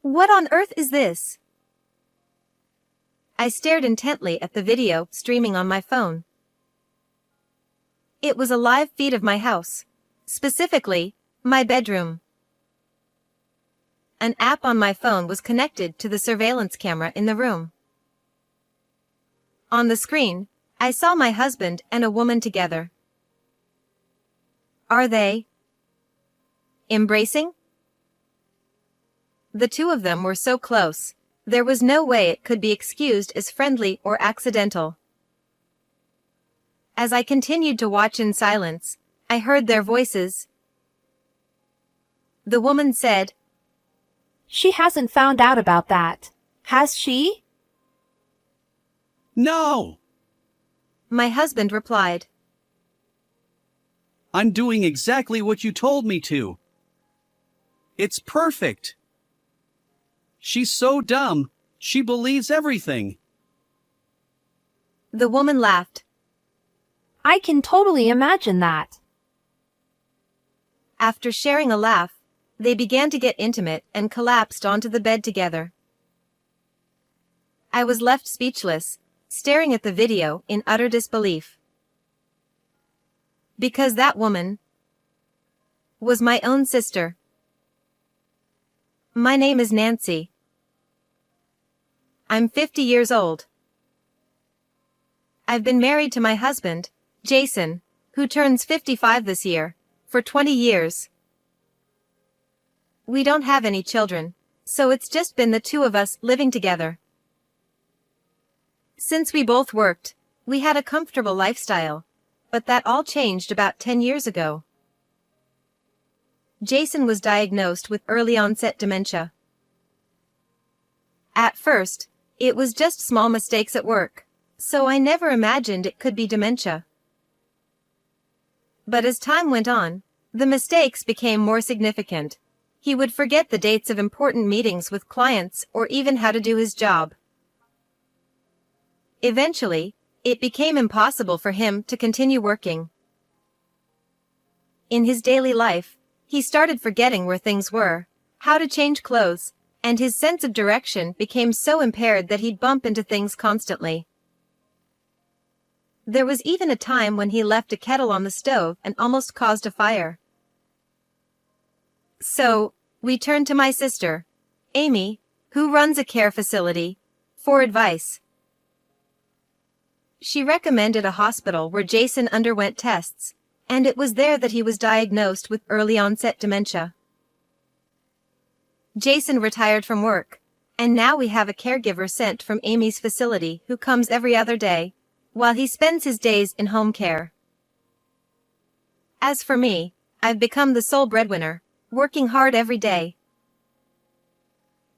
What on earth is this? I stared intently at the video streaming on my phone. It was a live feed of my house. Specifically, my bedroom. An app on my phone was connected to the surveillance camera in the room. On the screen, I saw my husband and a woman together. Are they embracing? The two of them were so close, there was no way it could be excused as friendly or accidental. As I continued to watch in silence, I heard their voices. The woman said, "She hasn't found out about that, has she?" No! My husband replied. I'm doing exactly what you told me to. It's perfect. She's so dumb, she believes everything. The woman laughed. I can totally imagine that. After sharing a laugh, they began to get intimate and collapsed onto the bed together. I was left speechless, staring at the video in utter disbelief. Because that woman was my own sister. My name is Nancy. I'm 50 years old. I've been married to my husband, Jason, who turns 55 this year, for 20 years. We don't have any children, so it's just been the two of us living together. Since we both worked, we had a comfortable lifestyle, but that all changed about 10 years ago. Jason was diagnosed with early-onset dementia. At first, it was just small mistakes at work, so I never imagined it could be dementia. But as time went on, the mistakes became more significant. He would forget the dates of important meetings with clients or even how to do his job. Eventually, it became impossible for him to continue working. In his daily life, he started forgetting where things were, how to change clothes, and his sense of direction became so impaired that he'd bump into things constantly. There was even a time when he left a kettle on the stove and almost caused a fire. So, we turned to my sister, Amy, who runs a care facility, for advice. She recommended a hospital where Jason underwent tests, and it was there that he was diagnosed with early-onset dementia. Jason retired from work, and now we have a caregiver sent from Amy's facility who comes every other day, while he spends his days in home care. As for me, I've become the sole breadwinner, working hard every day.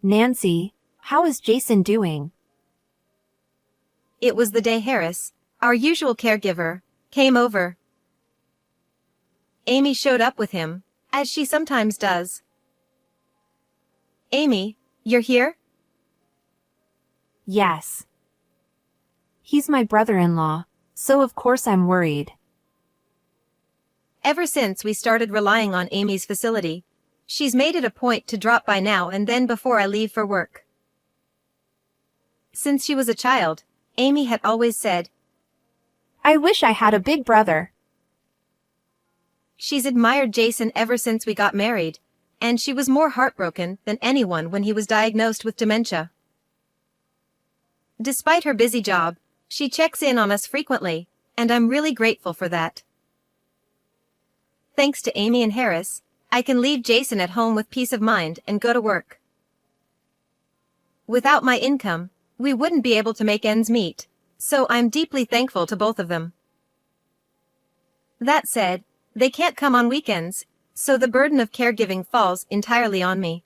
Nancy, how is Jason doing? It was the day Harris, our usual caregiver, came over. Amy showed up with him, as she sometimes does. Amy, you're here? Yes. He's my brother-in-law, so of course I'm worried. Ever since we started relying on Amy's facility, she's made it a point to drop by now and then before I leave for work. Since she was a child, Amy had always said, I wish I had a big brother. She's admired Jason ever since we got married, and she was more heartbroken than anyone when he was diagnosed with dementia. Despite her busy job, she checks in on us frequently, and I'm really grateful for that. Thanks to Amy and Harris, I can leave Jason at home with peace of mind and go to work. Without my income, we wouldn't be able to make ends meet, so I'm deeply thankful to both of them. That said, they can't come on weekends, so the burden of caregiving falls entirely on me.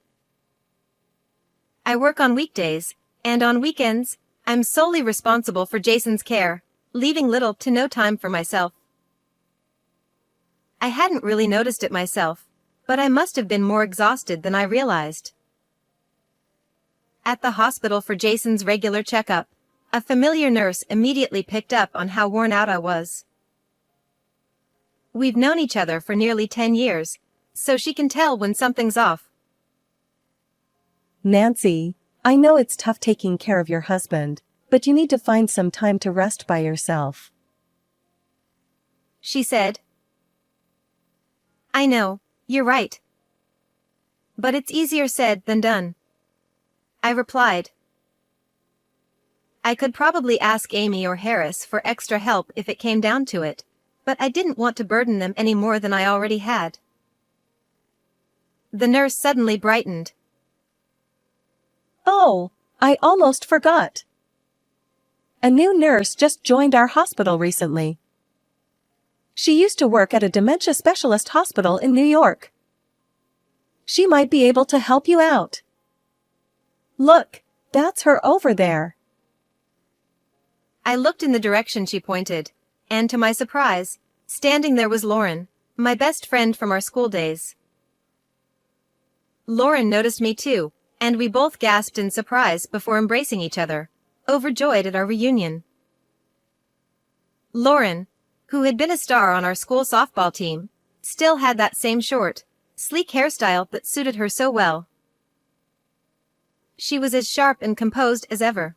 I work on weekdays, and on weekends, I'm solely responsible for Jason's care, leaving little to no time for myself. I hadn't really noticed it myself, but I must have been more exhausted than I realized. At the hospital for Jason's regular checkup, a familiar nurse immediately picked up on how worn out I was. We've known each other for nearly 10 years, so she can tell when something's off. Nancy, I know it's tough taking care of your husband, but you need to find some time to rest by yourself. She said. I know, you're right. But it's easier said than done. I replied. I could probably ask Amy or Harris for extra help if it came down to it, but I didn't want to burden them any more than I already had. The nurse suddenly brightened. Oh, I almost forgot. A new nurse just joined our hospital recently. She used to work at a dementia specialist hospital in New York. She might be able to help you out. Look, that's her over there. I looked in the direction she pointed, and to my surprise, standing there was Lauren, my best friend from our school days. Lauren noticed me too, and we both gasped in surprise before embracing each other, overjoyed at our reunion. Lauren, who had been a star on our school softball team, still had that same short, sleek hairstyle that suited her so well. She was as sharp and composed as ever.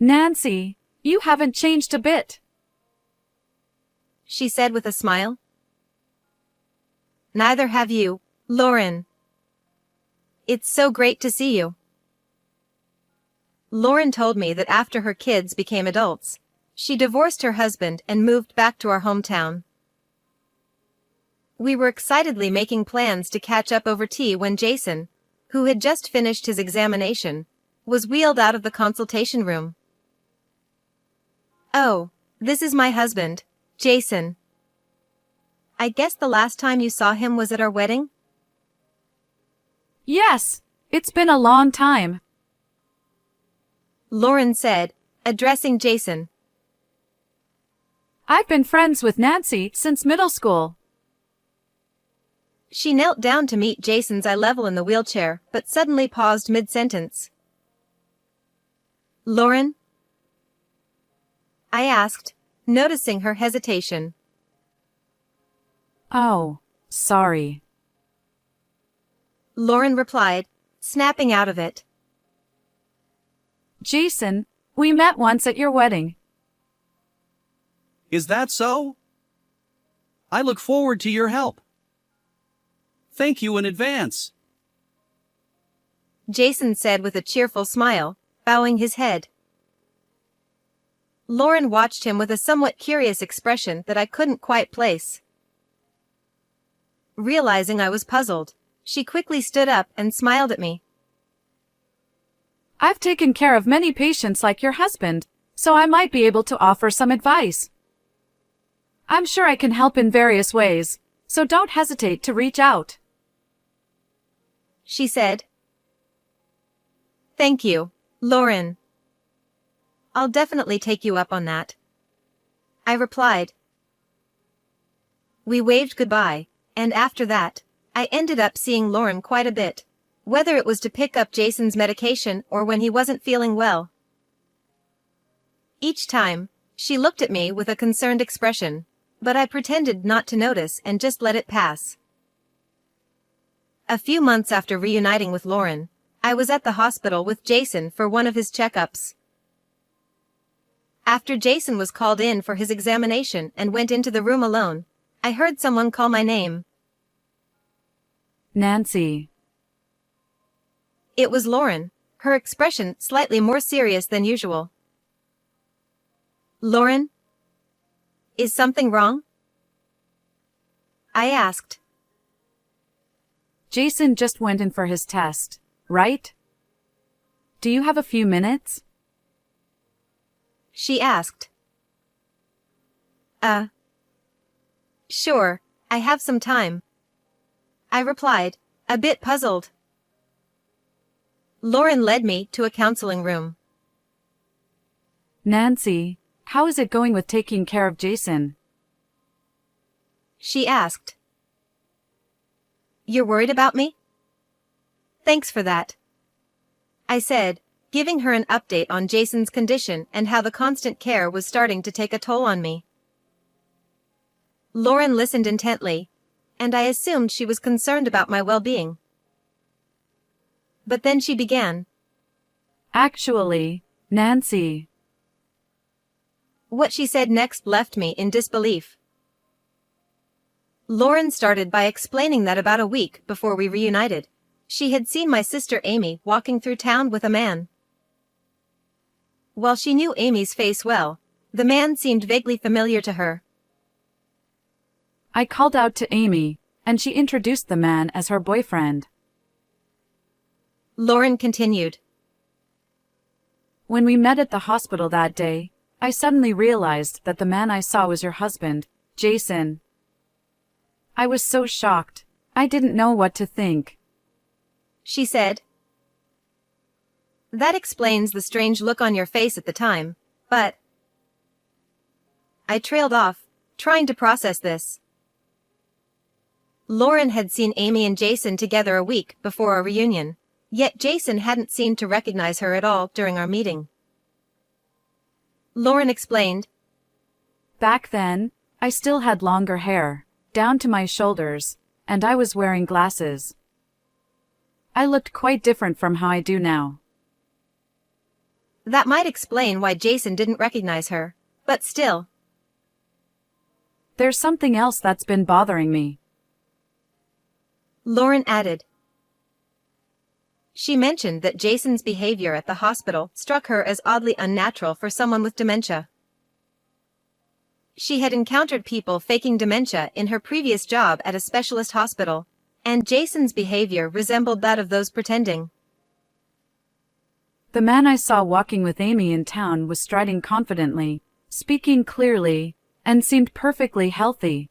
Nancy, you haven't changed a bit, she said with a smile. Neither have you, Lauren. It's so great to see you. Lauren told me that after her kids became adults, she divorced her husband and moved back to our hometown. We were excitedly making plans to catch up over tea when Jason, who had just finished his examination, was wheeled out of the consultation room. Oh, this is my husband, Jason. I guess the last time you saw him was at our wedding? Yes, it's been a long time, Lauren said, addressing Jason. I've been friends with Nancy since middle school. She knelt down to meet Jason's eye level in the wheelchair, but suddenly paused mid-sentence. Lauren? I asked, noticing her hesitation. Oh, sorry, Lauren replied, snapping out of it. Jason, we met once at your wedding. Is that so? I look forward to your help. Thank you in advance, Jason said with a cheerful smile, bowing his head. Lauren watched him with a somewhat curious expression that I couldn't quite place. Realizing I was puzzled, she quickly stood up and smiled at me. I've taken care of many patients like your husband, so I might be able to offer some advice. I'm sure I can help in various ways, so don't hesitate to reach out, she said. Thank you, Lauren. I'll definitely take you up on that, I replied. We waved goodbye, and after that, I ended up seeing Lauren quite a bit, whether it was to pick up Jason's medication or when he wasn't feeling well. Each time, she looked at me with a concerned expression, but I pretended not to notice and just let it pass. A few months after reuniting with Lauren, I was at the hospital with Jason for one of his checkups. After Jason was called in for his examination and went into the room alone, I heard someone call my name. Nancy. It was Lauren, her expression slightly more serious than usual. Lauren? Is something wrong? I asked. Jason just went in for his test, right? Do you have a few minutes? She asked. Sure, I have some time, I replied, a bit puzzled. Lauren led me to a counseling room. Nancy, how is it going with taking care of Jason? She asked. You're worried about me? Thanks for that, I said, giving her an update on Jason's condition and how the constant care was starting to take a toll on me. Lauren listened intently, and I assumed she was concerned about my well-being. But then she began. Actually, Nancy. What she said next left me in disbelief. Lauren started by explaining that about a week before we reunited, she had seen my sister Amy walking through town with a man. While she knew Amy's face well, the man seemed vaguely familiar to her. I called out to Amy, and she introduced the man as her boyfriend. Lauren continued. When we met at the hospital that day, I suddenly realized that the man I saw was your husband, Jason. I was so shocked. I didn't know what to think. She said. That explains the strange look on your face at the time, but... I trailed off, trying to process this. Lauren had seen Amy and Jason together a week before our reunion, yet Jason hadn't seemed to recognize her at all during our meeting. Lauren explained. Back then, I still had longer hair, down to my shoulders, and I was wearing glasses. I looked quite different from how I do now. That might explain why Jason didn't recognize her, but still. There's something else that's been bothering me. Lauren added. She mentioned that Jason's behavior at the hospital struck her as oddly unnatural for someone with dementia. She had encountered people faking dementia in her previous job at a specialist hospital, and Jason's behavior resembled that of those pretending. The man I saw walking with Amy in town was striding confidently, speaking clearly, and seemed perfectly healthy.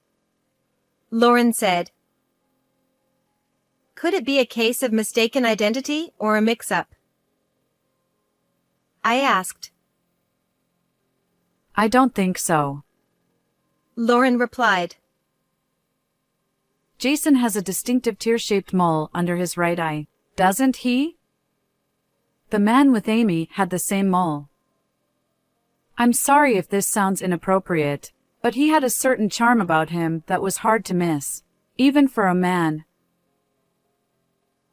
Lauren said. Could it be a case of mistaken identity or a mix-up? I asked. I don't think so. Lauren replied. Jason has a distinctive tear-shaped mole under his right eye, doesn't he? The man with Amy had the same mole. I'm sorry if this sounds inappropriate, but he had a certain charm about him that was hard to miss, even for a man.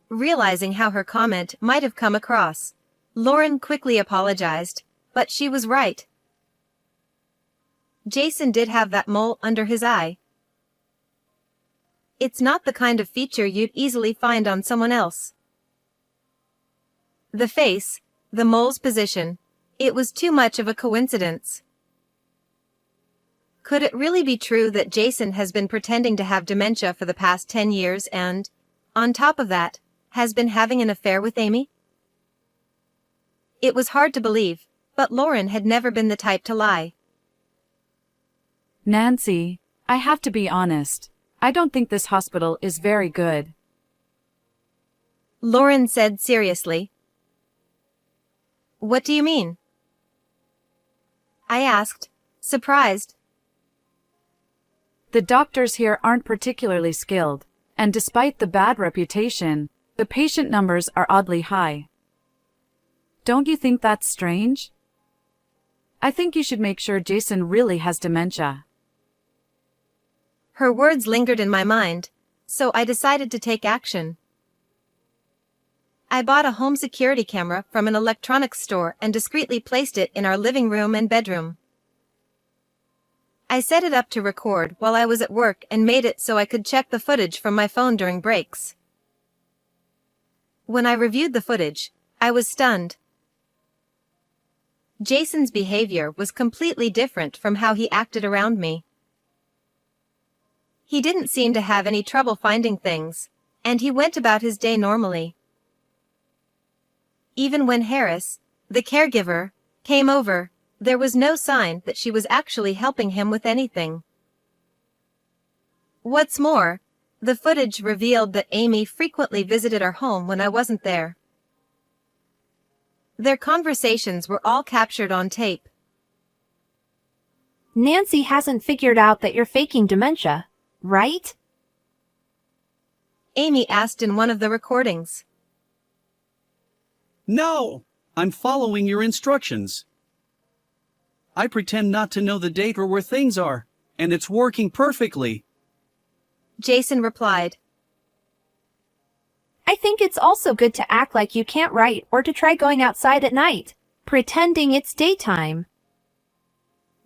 Realizing how her comment might have come across, Lauren quickly apologized, but she was right. Jason did have that mole under his eye. It's not the kind of feature you'd easily find on someone else. The face, the mole's position, it was too much of a coincidence. Could it really be true that Jason has been pretending to have dementia for the past 10 years and, on top of that, has been having an affair with Amy? It was hard to believe, but Lauren had never been the type to lie. Nancy, I have to be honest. I don't think this hospital is very good. Lauren said seriously. What do you mean? I asked, surprised. The doctors here aren't particularly skilled, and despite the bad reputation, the patient numbers are oddly high. Don't you think that's strange? I think you should make sure Jason really has dementia. Her words lingered in my mind, so I decided to take action. I bought a home security camera from an electronics store and discreetly placed it in our living room and bedroom. I set it up to record while I was at work and made it so I could check the footage from my phone during breaks. When I reviewed the footage, I was stunned. Jason's behavior was completely different from how he acted around me. He didn't seem to have any trouble finding things, and he went about his day normally. Even when Harris, the caregiver, came over, there was no sign that she was actually helping him with anything. What's more, the footage revealed that Amy frequently visited our home when I wasn't there. Their conversations were all captured on tape. Nancy hasn't figured out that you're faking dementia, right? Amy asked in one of the recordings. No, I'm following your instructions. I pretend not to know the date or where things are, and it's working perfectly. Jason replied. I think it's also good to act like you can't write or to try going outside at night, pretending it's daytime.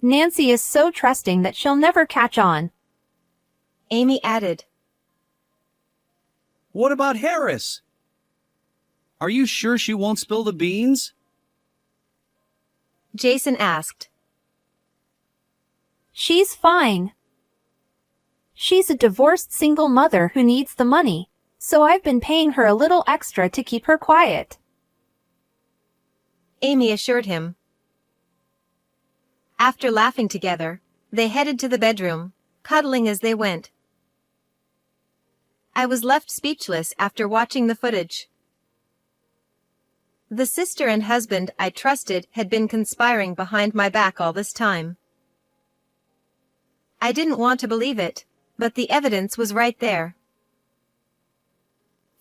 Nancy is so trusting that she'll never catch on. Amy added. What about Harris? Are you sure she won't spill the beans? Jason asked. She's fine. She's a divorced single mother who needs the money, so I've been paying her a little extra to keep her quiet. Amy assured him. After laughing together, they headed to the bedroom, cuddling as they went. I was left speechless after watching the footage. The sister and husband I trusted had been conspiring behind my back all this time. I didn't want to believe it, but the evidence was right there.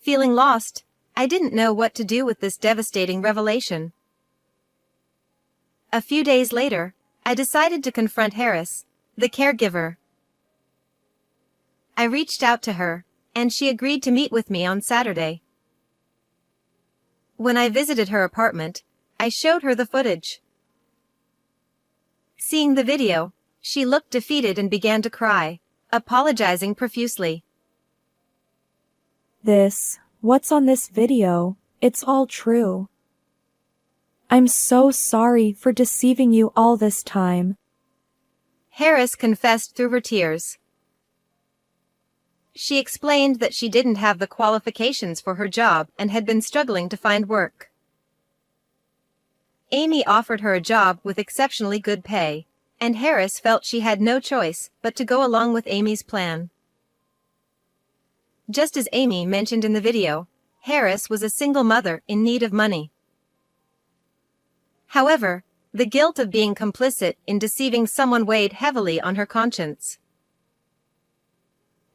Feeling lost, I didn't know what to do with this devastating revelation. A few days later, I decided to confront Harris, the caregiver. I reached out to her, and she agreed to meet with me on Saturday. When I visited her apartment, I showed her the footage. Seeing the video, she looked defeated and began to cry, apologizing profusely. What's on this video? It's all true. I'm so sorry for deceiving you all this time. Harris confessed through her tears. She explained that she didn't have the qualifications for her job and had been struggling to find work. Amy offered her a job with exceptionally good pay, and Harris felt she had no choice but to go along with Amy's plan. Just as Amy mentioned in the video, Harris was a single mother in need of money. However, the guilt of being complicit in deceiving someone weighed heavily on her conscience.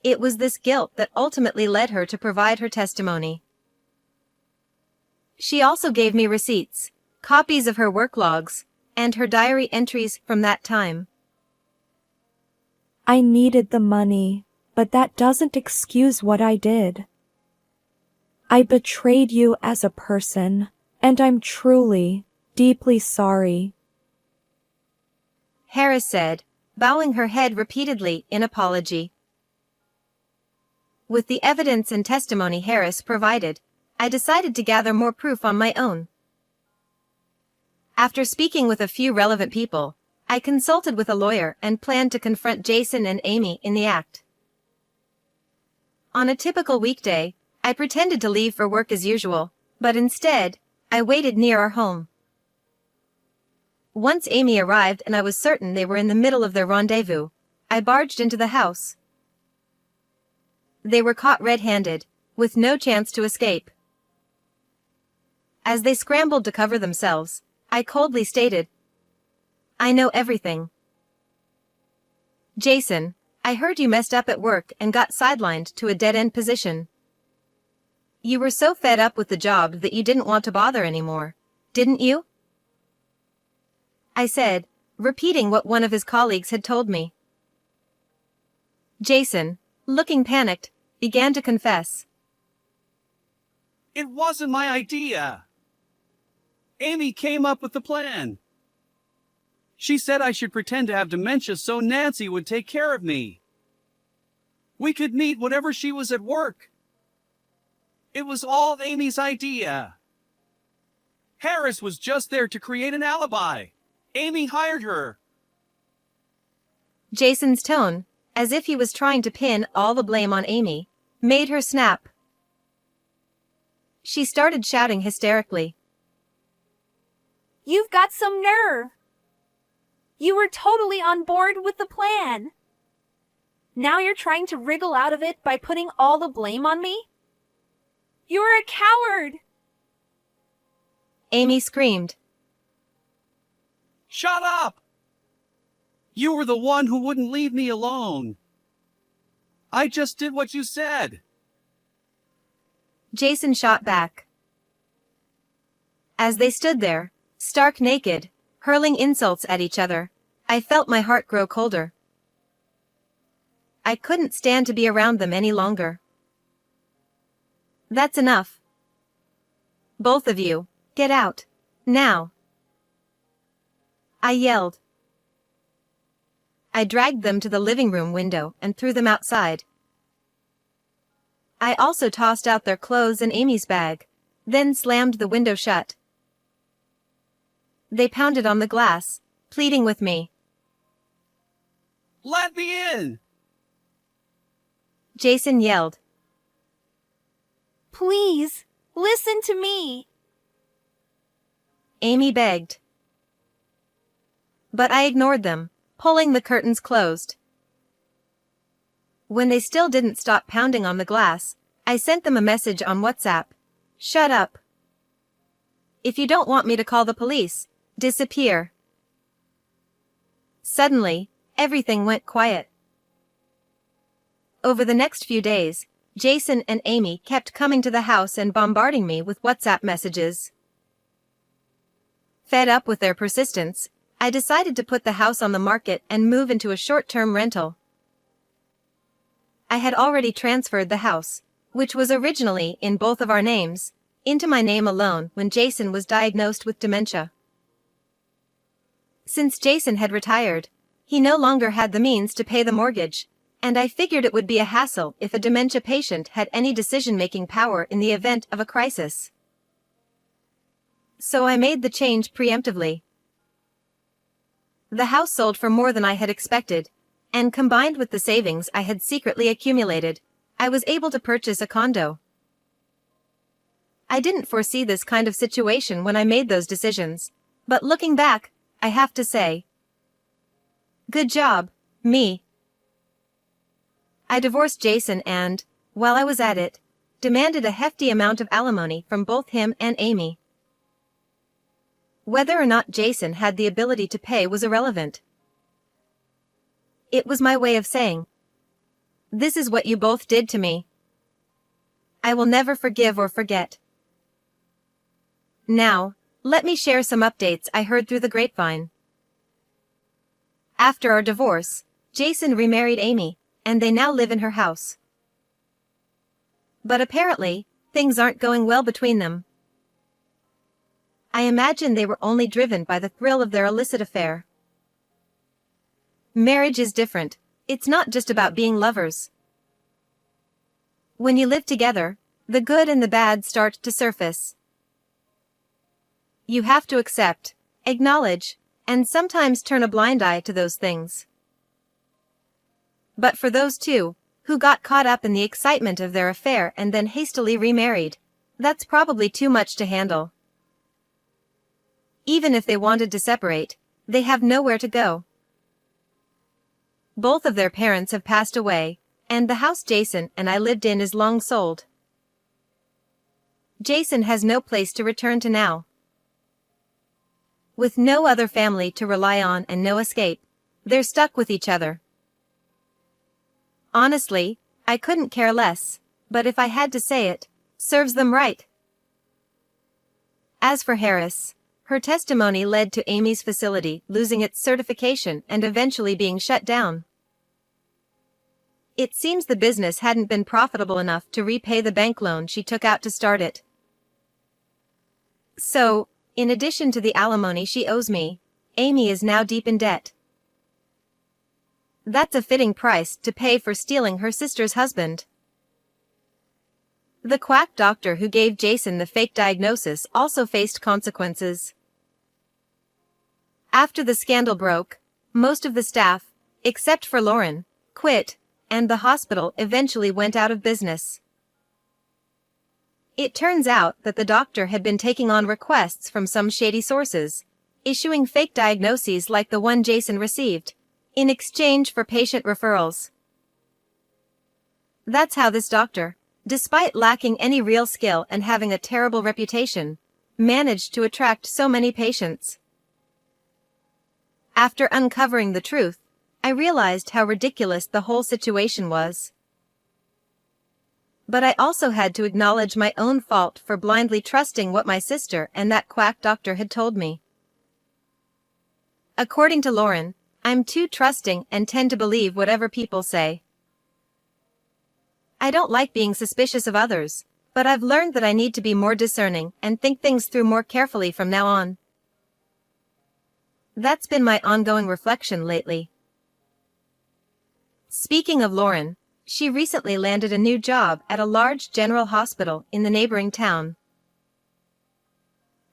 It was this guilt that ultimately led her to provide her testimony. She also gave me receipts, copies of her work logs, and her diary entries from that time. I needed the money, but that doesn't excuse what I did. I betrayed you as a person, and I'm truly, deeply sorry. Harris said, bowing her head repeatedly in apology. With the evidence and testimony Harris provided, I decided to gather more proof on my own. After speaking with a few relevant people, I consulted with a lawyer and planned to confront Jason and Amy in the act. On a typical weekday, I pretended to leave for work as usual, but instead, I waited near our home. Once Amy arrived and I was certain they were in the middle of their rendezvous, I barged into the house. They were caught red-handed, with no chance to escape. As they scrambled to cover themselves, I coldly stated, "I know everything. Jason, I heard you messed up at work and got sidelined to a dead-end position. You were so fed up with the job that you didn't want to bother anymore, didn't you?" I said, repeating what one of his colleagues had told me. Jason, looking panicked, began to confess. It wasn't my idea. Amy came up with the plan. She said I should pretend to have dementia so Nancy would take care of me. We could meet whenever she was at work. It was all Amy's idea. Harris was just there to create an alibi. Amy hired her. Jason's tone, as if he was trying to pin all the blame on Amy, made her snap. She started shouting hysterically. You've got some nerve. You were totally on board with the plan. Now you're trying to wriggle out of it by putting all the blame on me? You're a coward! Amy screamed. Shut up! You were the one who wouldn't leave me alone. I just did what you said. Jason shot back. As they stood there, stark naked, hurling insults at each other, I felt my heart grow colder. I couldn't stand to be around them any longer. That's enough. Both of you, get out. Now. I yelled. I dragged them to the living room window and threw them outside. I also tossed out their clothes and Amy's bag, then slammed the window shut. They pounded on the glass, pleading with me. Let me in! Jason yelled. Please, listen to me. Amy begged. But I ignored them, pulling the curtains closed. When they still didn't stop pounding on the glass, I sent them a message on WhatsApp. Shut up. If you don't want me to call the police, disappear. Suddenly, everything went quiet. Over the next few days, Jason and Amy kept coming to the house and bombarding me with WhatsApp messages. Fed up with their persistence, I decided to put the house on the market and move into a short-term rental. I had already transferred the house, which was originally in both of our names, into my name alone when Jason was diagnosed with dementia. Since Jason had retired, he no longer had the means to pay the mortgage, and I figured it would be a hassle if a dementia patient had any decision-making power in the event of a crisis. So I made the change preemptively. The house sold for more than I had expected, and combined with the savings I had secretly accumulated, I was able to purchase a condo. I didn't foresee this kind of situation when I made those decisions, but looking back, I have to say, good job, me. I divorced Jason and, while I was at it, demanded a hefty amount of alimony from both him and Amy. Whether or not Jason had the ability to pay was irrelevant. It was my way of saying, this is what you both did to me. I will never forgive or forget. Now, let me share some updates I heard through the grapevine. After our divorce, Jason remarried Amy, and they now live in her house. But apparently, things aren't going well between them. I imagine they were only driven by the thrill of their illicit affair. Marriage is different. It's not just about being lovers. When you live together, the good and the bad start to surface. You have to accept, acknowledge, and sometimes turn a blind eye to those things. But for those two, who got caught up in the excitement of their affair and then hastily remarried, that's probably too much to handle. Even if they wanted to separate, they have nowhere to go. Both of their parents have passed away, and the house Jason and I lived in is long sold. Jason has no place to return to now. With no other family to rely on and no escape, they're stuck with each other. Honestly, I couldn't care less, but if I had to say it, serves them right. As for Harris, her testimony led to Amy's facility losing its certification and eventually being shut down. It seems the business hadn't been profitable enough to repay the bank loan she took out to start it. So, in addition to the alimony she owes me, Amy is now deep in debt. That's a fitting price to pay for stealing her sister's husband. The quack doctor who gave Jason the fake diagnosis also faced consequences. After the scandal broke, most of the staff, except for Lauren, quit, and the hospital eventually went out of business. It turns out that the doctor had been taking on requests from some shady sources, issuing fake diagnoses like the one Jason received, in exchange for patient referrals. That's how this doctor, despite lacking any real skill and having a terrible reputation, managed to attract so many patients. After uncovering the truth, I realized how ridiculous the whole situation was. But I also had to acknowledge my own fault for blindly trusting what my sister and that quack doctor had told me. According to Lauren, I'm too trusting and tend to believe whatever people say. I don't like being suspicious of others, But I've learned that I need to be more discerning and think things through more carefully from now on. That's been my ongoing reflection lately. Speaking of Lauren, she recently landed a new job at a large general hospital in the neighboring town.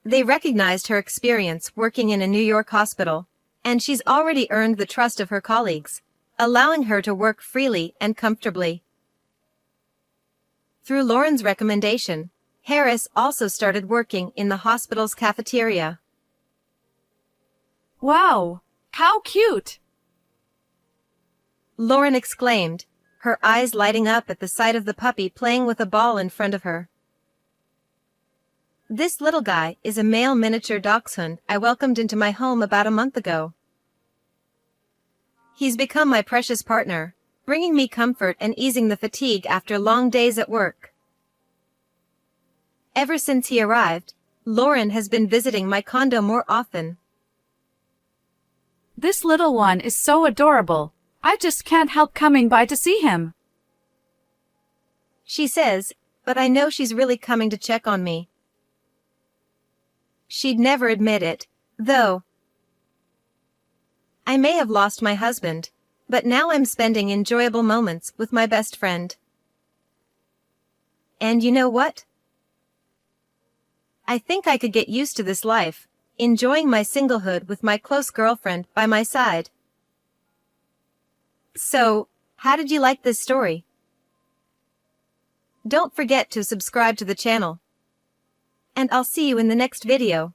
They recognized her experience working in a New York hospital, and she's already earned the trust of her colleagues, allowing her to work freely and comfortably. Through Lauren's recommendation, Harris also started working in the hospital's cafeteria. Wow, how cute! Lauren exclaimed, her eyes lighting up at the sight of the puppy playing with a ball in front of her. This little guy is a male miniature dachshund I welcomed into my home about a month ago. He's become my precious partner, bringing me comfort and easing the fatigue after long days at work. Ever since he arrived, Lauren has been visiting my condo more often. This little one is so adorable. I just can't help coming by to see him. She says, but I know she's really coming to check on me. She'd never admit it, though. I may have lost my husband, but now I'm spending enjoyable moments with my best friend. And you know what? I think I could get used to this life, enjoying my singlehood with my close girlfriend by my side. So, how did you like this story? Don't forget to subscribe to the channel. And I'll see you in the next video.